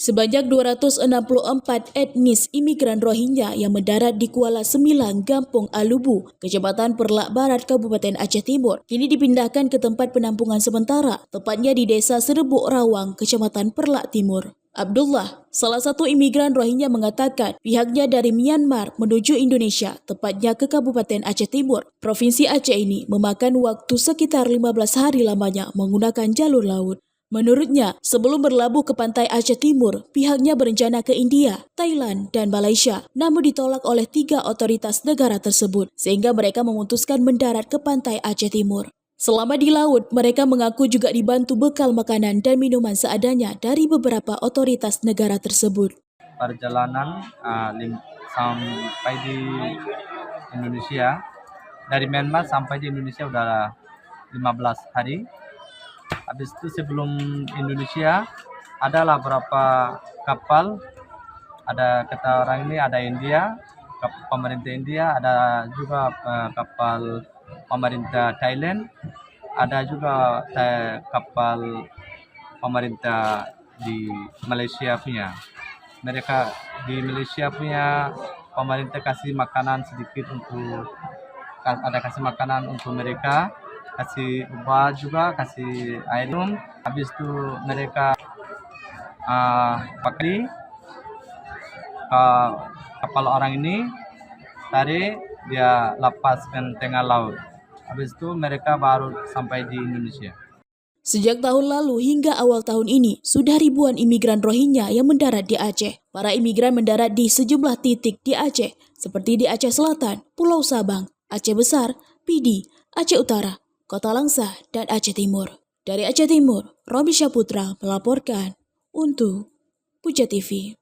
Sebanyak 264 etnis imigran Rohingya yang mendarat di Kuala Sembilan, Kampung Alubu, Kecamatan Perlak Barat, Kabupaten Aceh Timur, kini dipindahkan ke tempat penampungan sementara, tepatnya di Desa Serebuk Rawang, Kecamatan Perlak Timur. Abdullah, salah satu imigran Rohingya, mengatakan pihaknya dari Myanmar menuju Indonesia, tepatnya ke Kabupaten Aceh Timur. Provinsi Aceh ini memakan waktu sekitar 15 hari lamanya menggunakan jalur laut. Menurutnya, sebelum berlabuh ke pantai Aceh Timur, pihaknya berencana ke India, Thailand, dan Malaysia, namun ditolak oleh 3 otoritas negara tersebut, sehingga mereka memutuskan mendarat ke pantai Aceh Timur. Selama di laut, mereka mengaku juga dibantu bekal makanan dan minuman seadanya dari beberapa otoritas negara tersebut. Perjalanan sampai di Indonesia, dari Myanmar sampai di Indonesia udah 15 hari. Habis itu sebelum Indonesia adalah beberapa kapal, ada kata orang ini ada India, pemerintah India, ada juga kapal pemerintah Thailand, ada juga kapal pemerintah di Malaysia punya. Mereka di Malaysia punya pemerintah kasih makanan sedikit kasih makanan untuk mereka, kasih obat juga, kasih air minum. Habis itu mereka pakai kapal orang ini, tarik dia lepaskan tengah laut. Habis itu mereka baru sampai di Indonesia. Sejak tahun lalu hingga awal tahun ini, sudah ribuan imigran Rohingya yang mendarat di Aceh. Para imigran mendarat di sejumlah titik di Aceh, seperti di Aceh Selatan, Pulau Sabang, Aceh Besar, Pidi, Aceh Utara, Kota Langsa, dan Aceh Timur. Dari Aceh Timur, Romi Syaputra melaporkan untuk Puja TV.